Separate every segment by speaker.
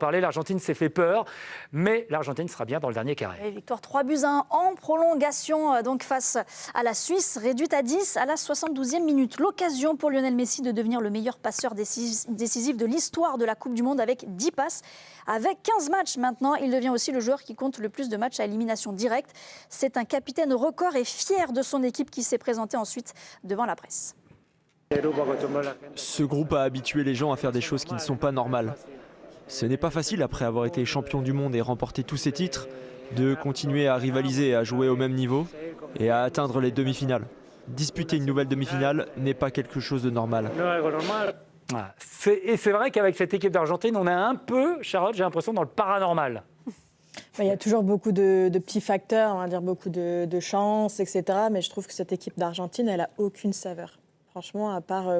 Speaker 1: L'Argentine s'est fait peur, mais l'Argentine sera bien dans le dernier carré.
Speaker 2: Et victoire 3-1 en prolongation donc face à la Suisse, réduite à 10 à la 72e minute. L'occasion pour Lionel Messi de devenir le meilleur passeur décisif de l'histoire de la Coupe du Monde avec 10 passes. Avec 15 matchs maintenant, il devient aussi le joueur qui compte le plus de matchs à élimination directe. C'est un capitaine record et fier de son équipe qui s'est présenté ensuite devant la presse.
Speaker 3: Ce groupe a habitué les gens à faire des choses qui ne sont pas normales. Ce n'est pas facile, après avoir été champion du monde et remporté tous ces titres, de continuer à rivaliser, à jouer au même niveau et à atteindre les demi-finales. Disputer une nouvelle demi-finale n'est pas quelque chose de normal.
Speaker 1: Et c'est vrai qu'avec cette équipe d'Argentine, on est un peu, Charlotte, j'ai l'impression, dans le paranormal.
Speaker 4: Il y a toujours beaucoup de petits facteurs, on va dire beaucoup de chance, etc. Mais je trouve que cette équipe d'Argentine, elle n'a aucune saveur. Franchement, à part,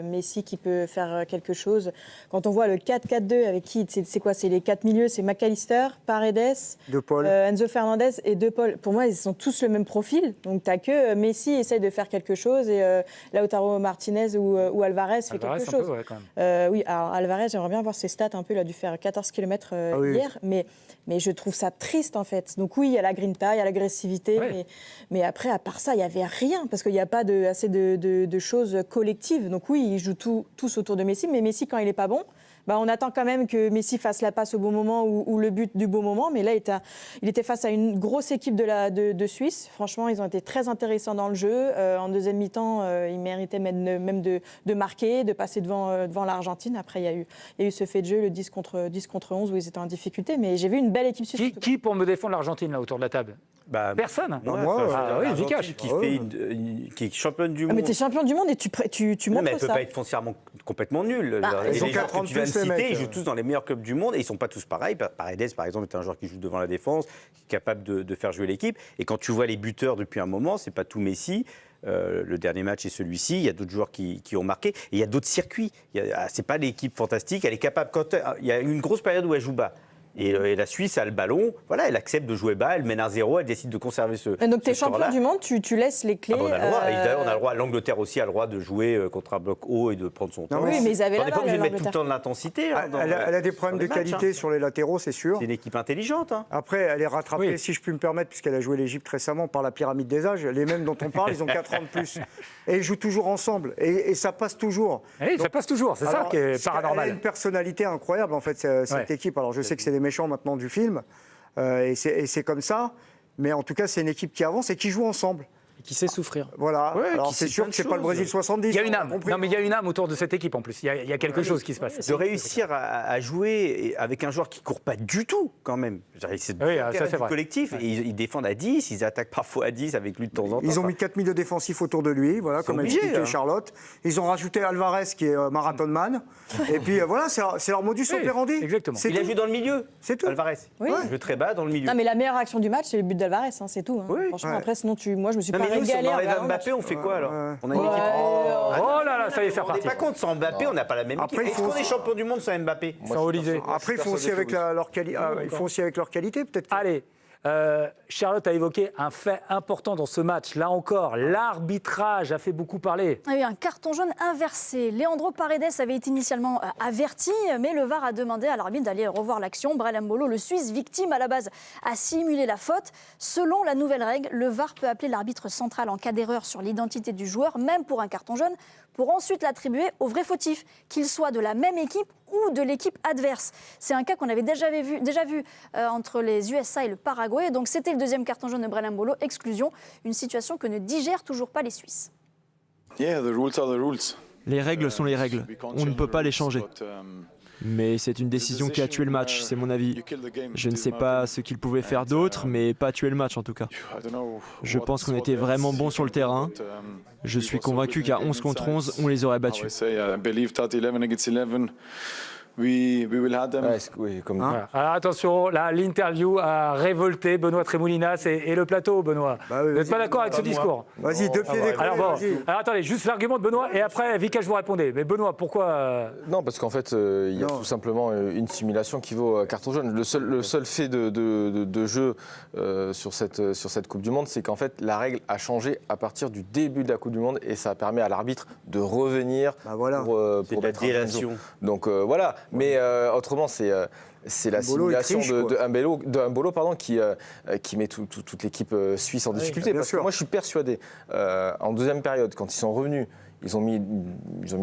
Speaker 4: Messi qui peut faire quelque chose. Quand on voit le 4-4-2 avec qui, c'est quoi? C'est les 4 milieux, c'est McAllister, Paredes,
Speaker 5: De Paul.
Speaker 4: Enzo Fernandez et De Paul. Pour moi, ils sont tous le même profil. Donc, tu n'as que Messi essaye de faire quelque chose et Lautaro Martinez ou Alvarez fait quelque chose.
Speaker 1: Peu, ouais, quand même.
Speaker 4: Oui, alors Alvarez, j'aimerais bien voir ses stats un peu. Il a dû faire 14 km hier. Mais je trouve ça triste, en fait. Donc oui, il y a la grinta, il y a l'agressivité.
Speaker 1: Ouais.
Speaker 4: Mais après, à part ça, il n'y avait rien. Parce qu'il n'y a pas assez de choses collectives. Donc oui, ils jouent tous autour de Messi. Mais Messi, quand il n'est pas bon, on attend quand même que Messi fasse la passe au bon moment ou le but du bon moment. Mais là, il était face à une grosse équipe de Suisse. Franchement, ils ont été très intéressants dans le jeu. En deuxième mi-temps, ils méritaient même de marquer, de passer devant l'Argentine. Après, il y a eu ce fait de jeu, le 10 contre 11, où ils étaient en difficulté. Mais j'ai vu une belle équipe suisse.
Speaker 1: Qui pour me défendre l'Argentine, là, autour de la table? Personne.
Speaker 5: Moi,
Speaker 1: Vikash.
Speaker 6: Qui est championne du monde.
Speaker 4: Mais tu es champion du monde et tu montres
Speaker 6: mais elle peut
Speaker 4: ça.
Speaker 6: pas être foncièrement complètement nulle.
Speaker 5: ils sont
Speaker 6: les joueurs
Speaker 5: 4 ans
Speaker 6: que tu
Speaker 5: de
Speaker 6: viens de
Speaker 5: plus, les
Speaker 6: citer,
Speaker 5: mecs.
Speaker 6: ils jouent tous dans les meilleurs clubs du monde et ils sont pas tous pareils. Paredes, par exemple, est un joueur qui joue devant la défense, qui est capable de faire jouer l'équipe. Et quand tu vois les buteurs depuis un moment, c'est pas tout Messi. Le dernier match est celui-ci. Il y a d'autres joueurs qui ont marqué. Et il y a d'autres circuits. C'est pas l'équipe fantastique. Elle est capable. Il y a une grosse période où elle joue bas. Et la Suisse a le ballon, voilà, elle accepte de jouer bas, elle mène 1-0, elle décide de conserver ce score-là.
Speaker 4: Donc tu es champion du monde, tu laisses les clés.
Speaker 6: On a le droit, et d'ailleurs on a le droit, l'Angleterre aussi a le droit de jouer contre un bloc haut et de prendre son temps.
Speaker 4: Oui, mais ils avaient
Speaker 6: on n'est pas obligé de mettre tout le
Speaker 4: l'Angleterre.
Speaker 6: temps de l'intensité.
Speaker 5: Elle a des problèmes de qualité sur les latéraux, c'est sûr.
Speaker 6: C'est une équipe intelligente.
Speaker 5: Après, elle est rattrapée,
Speaker 1: Oui.
Speaker 5: si je puis me permettre, puisqu'elle a joué l'Égypte récemment, par la pyramide des âges. Les mêmes dont on parle, ils ont 4 ans de plus. Et ils jouent toujours ensemble. Et ça passe toujours.
Speaker 1: Oui, ça passe toujours, c'est ça qui est
Speaker 5: Elle a
Speaker 1: paranormal.
Speaker 5: une personnalité incroyable, en fait, cette équipe. Alors, je sais que c'est les méchants maintenant du film, et c'est comme ça. Mais en tout cas, c'est une équipe qui avance et qui joue ensemble.
Speaker 7: Qui sait souffrir.
Speaker 5: Voilà.
Speaker 6: Ouais,
Speaker 5: alors,
Speaker 6: qui
Speaker 5: c'est
Speaker 6: sait
Speaker 5: sûr
Speaker 6: plein
Speaker 5: que
Speaker 6: de
Speaker 5: c'est pas le
Speaker 6: choses.
Speaker 5: Brésil 70.
Speaker 1: Il y a une
Speaker 5: on a
Speaker 1: âme.
Speaker 5: compris.
Speaker 1: Non, mais il y a une âme autour de cette équipe en plus. Il y a quelque chose qui se passe.
Speaker 6: De réussir à jouer avec un joueur qui ne court pas du tout, quand même. C'est
Speaker 1: ça, c'est vrai.
Speaker 6: collectif. Et ils défendent à 10, ils attaquent parfois à 10 avec lui de temps en temps.
Speaker 5: Ils ont mis 4 milieux défensifs autour de lui, voilà, comme a
Speaker 6: obligés,
Speaker 5: expliqué
Speaker 6: hein.
Speaker 5: Charlotte. Ils ont rajouté Alvarez, qui est marathon man. Et puis voilà, c'est leur modus operandi.
Speaker 1: exactement.
Speaker 5: C'est
Speaker 6: Il a
Speaker 5: tout.
Speaker 6: joué dans le milieu,
Speaker 5: C'est tout.
Speaker 6: Alvarez.
Speaker 4: Oui.
Speaker 6: Il joue très bas dans le milieu.
Speaker 4: Non, mais la meilleure action du match, c'est le but d'Alvarez, c'est tout.
Speaker 6: Oui.
Speaker 4: Franchement,
Speaker 5: Ouais.
Speaker 4: après, sinon, moi, je me suis
Speaker 6: Non,
Speaker 4: pas
Speaker 6: mais nous, si on
Speaker 4: régalée. en
Speaker 6: enlève
Speaker 4: regardant le match.
Speaker 6: Mbappé, on fait quoi alors? On a une
Speaker 4: Ouais.
Speaker 6: équipe.
Speaker 1: Oh là là, ça y est, c'est
Speaker 6: On n'est
Speaker 1: reparti.
Speaker 6: pas contre, sans Mbappé, on n'a pas la même
Speaker 5: Après,
Speaker 6: équipe.
Speaker 5: il faut
Speaker 6: Est-ce qu'on est
Speaker 5: aussi-
Speaker 6: champion du monde sans Mbappé?
Speaker 1: Sans Olysée.
Speaker 5: Après, il faut aussi avec leur qualité. Il faut aussi avec leur qualité, peut-être.
Speaker 1: Allez, Charlotte a évoqué un fait important dans ce match. Là encore, l'arbitrage a fait beaucoup parler.
Speaker 2: Il y a eu un carton jaune inversé. Leandro Paredes avait été initialement averti, mais le VAR a demandé à l'arbitre d'aller revoir l'action. Brailam Bolo, le Suisse, victime à la base, a simulé la faute. Selon la nouvelle règle, le VAR peut appeler l'arbitre central en cas d'erreur sur l'identité du joueur, même pour un carton jaune, pour ensuite l'attribuer au vrai fautif, qu'il soit de la même équipe ou de l'équipe adverse. C'est un cas qu'on avait déjà vu entre les USA et le Paraguay. Donc c'était le deuxième carton jaune de Brailam Bolo, exclusion, une situation que ne digèrent toujours pas les Suisses.
Speaker 3: Les règles sont les règles. On ne peut pas les changer. Mais c'est une décision qui a tué le match, c'est mon avis. Je ne sais pas ce qu'ils pouvaient faire d'autre, mais pas tuer le match en tout cas. Je pense qu'on était vraiment bons sur le terrain. Je suis convaincu qu'à 11 contre 11, on les aurait battus.
Speaker 8: Oui,
Speaker 1: Voilà. Alors attention, là, l'interview a révolté Benoît Trémoulinas et le plateau, Benoît.
Speaker 5: Bah oui,
Speaker 1: Vous n'êtes pas
Speaker 5: vas-y.
Speaker 1: d'accord avec ce discours?
Speaker 5: Vas-y, 2 pieds décollés.
Speaker 1: Alors bon,
Speaker 5: vas-y.
Speaker 1: alors attendez, juste l'argument de Benoît et après Vikash vous répondez. Mais Benoît, pourquoi
Speaker 8: Non, parce qu'en fait, il y a
Speaker 5: Non.
Speaker 8: tout simplement une simulation qui vaut carton jaune. Le seul fait de jeu sur cette Coupe du Monde, c'est qu'en fait, la règle a changé à partir du début de la Coupe du Monde et ça permet à l'arbitre de revenir
Speaker 5: Bah voilà.
Speaker 8: pour
Speaker 6: C'est de la
Speaker 8: mettre un
Speaker 6: délation.
Speaker 8: Donc voilà. Mais autrement, c'est la simulation de Mbolo, qui met toute l'équipe suisse en difficulté. Parce que moi, je suis persuadé, en deuxième période, quand ils sont revenus, ils ont mis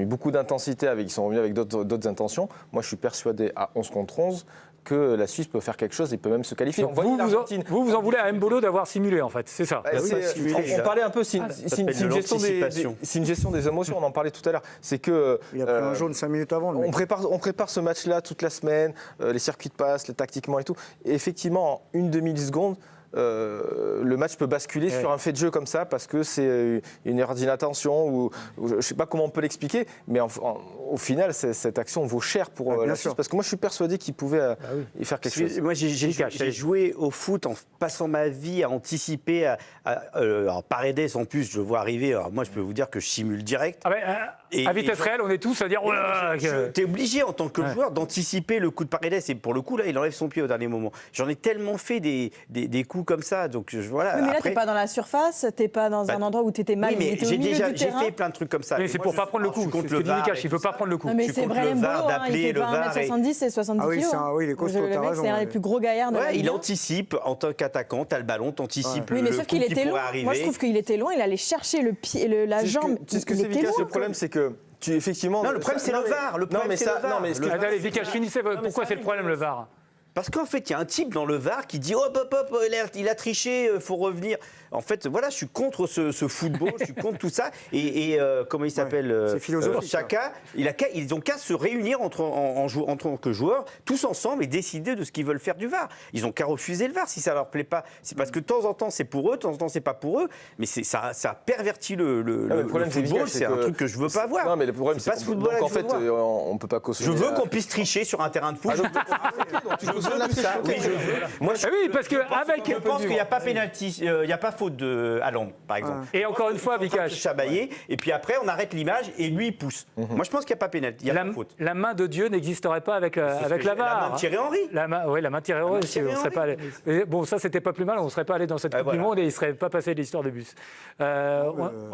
Speaker 8: beaucoup d'intensité, ils sont revenus avec d'autres intentions. Moi, je suis persuadé à 11 contre 11 que la Suisse peut faire quelque chose et peut même se qualifier.
Speaker 1: Donc vous en voulez à Mbolo d'avoir simulé, en fait, c'est ça.
Speaker 8: On parlait un peu, c'est une gestion des émotions, on en parlait tout à l'heure. C'est que
Speaker 5: il a pris un jaune 5 minutes avant.
Speaker 8: On prépare ce match-là toute la semaine, les circuits de passe, les tactiquement et tout. Et effectivement, en une demi-seconde, le match peut basculer sur un fait de jeu comme ça parce que c'est une erreur d'inattention ou je ne sais pas comment on peut l'expliquer, mais au final, cette action vaut cher pour la Suisse parce que moi, je suis persuadé qu'il pouvait y faire quelque chose.
Speaker 6: Moi, j'ai joué au foot en passant ma vie à anticiper. Alors, Paredes, en plus, je le vois arriver. Alors, moi, je peux vous dire que je simule direct.
Speaker 1: À vitesse réelle, on est tous à dire oh là là,
Speaker 6: t'es obligé en tant que joueur d'anticiper le coup de Paredes et pour le coup là il enlève son pied au dernier moment. J'en ai tellement fait des coups comme ça donc voilà.
Speaker 4: Oui, mais là t'es pas dans la surface, t'es pas dans un endroit où t'étais mal.
Speaker 6: Oui, mais j'ai fait plein de trucs comme ça.
Speaker 1: Mais c'est pour pas prendre le coup. C'est ce que dit Vikash, il veut pas prendre le coup.
Speaker 4: Non, mais c'est vrai, il fait pas 1m70 et 70
Speaker 5: kg.
Speaker 4: Oui,
Speaker 5: il est costaud, t'as raison.
Speaker 4: C'est un des plus gros gaillards de la Ligue 1.
Speaker 6: Il anticipe en tant qu'attaquant, t'as le ballon, t'anticipes le coup qui pourrait arriver.
Speaker 4: Moi je trouve qu'il était loin, il allait chercher le pied, la jambe.
Speaker 8: C'est ce que c'est Vikash. Le problème c'est que effectivement.
Speaker 6: Non, le problème c'est le VAR.
Speaker 1: Allez, Vikash, finissez. Pourquoi c'est le problème le VAR ?
Speaker 6: Parce qu'en fait, il y a un type dans le VAR qui dit hop, il a triché, faut revenir. En fait, voilà, je suis contre ce football, je suis contre tout ça. Et comment il s'appelle
Speaker 5: c'est philosophique.
Speaker 6: Chaka, ils ont qu'à se réunir en tant que joueurs, tous ensemble, et décider de ce qu'ils veulent faire du VAR. Ils ont qu'à refuser le VAR si ça leur plaît pas. C'est parce que de temps en temps, c'est pour eux, de temps en temps, c'est pas pour eux. Mais ça pervertit le football. C'est un truc que je veux pas voir.
Speaker 8: Non, mais le problème, c'est
Speaker 6: pas ce football
Speaker 8: en fait, on peut pas cautionner.
Speaker 6: Je veux qu'on puisse tricher sur un terrain de foot.
Speaker 1: Moi, oui, parce que
Speaker 6: je pense qu'il n'y a pas pénalty, il n'y a pas faute de Haaland, par exemple.
Speaker 1: Et encore une fois, Vikash.
Speaker 6: Chabaillé, et puis après, on arrête l'image et lui, il pousse. Moi, je pense qu'il n'y a pas pénalty, il n'y a pas faute.
Speaker 1: La main de Dieu n'existerait pas avec la VAR.
Speaker 6: La main de Thierry Henry.
Speaker 1: La main de Thierry Henry. On serait pas allé. Bon, ça, c'était pas plus mal. On ne serait pas allé dans cette Coupe du Monde et il ne serait pas passé l'histoire de bus. On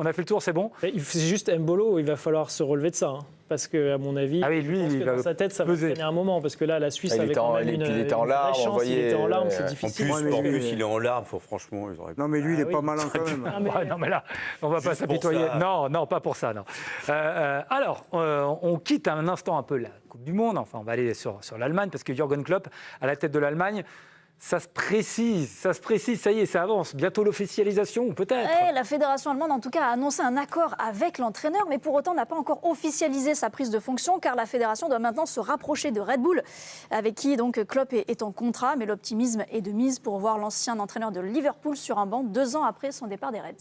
Speaker 1: a fait le tour, c'est bon.
Speaker 7: C'est juste Mbolo, il va falloir se relever de ça. Parce qu'à mon avis, dans sa tête, ça va traîner un moment. Parce que là, la Suisse avait quand même une vraie chance. Il était en larmes, c'est difficile.
Speaker 6: En plus, il est en larmes, franchement.
Speaker 5: Non, mais lui, il est pas malin quand même.
Speaker 1: Non, mais là, on va pas s'apitoyer. Non, pas pour ça. Non. Alors, on quitte un instant un peu la Coupe du Monde. Enfin, on va aller sur l'Allemagne, parce que Jürgen Klopp, à la tête de l'Allemagne, ça se précise, ça y est, ça avance. Bientôt l'officialisation, peut-être.
Speaker 2: La fédération allemande, en tout cas, a annoncé un accord avec l'entraîneur, mais pour autant n'a pas encore officialisé sa prise de fonction, car la fédération doit maintenant se rapprocher de Red Bull, avec qui donc Klopp est en contrat. Mais l'optimisme est de mise pour voir l'ancien entraîneur de Liverpool sur un banc 2 ans après son départ des Reds.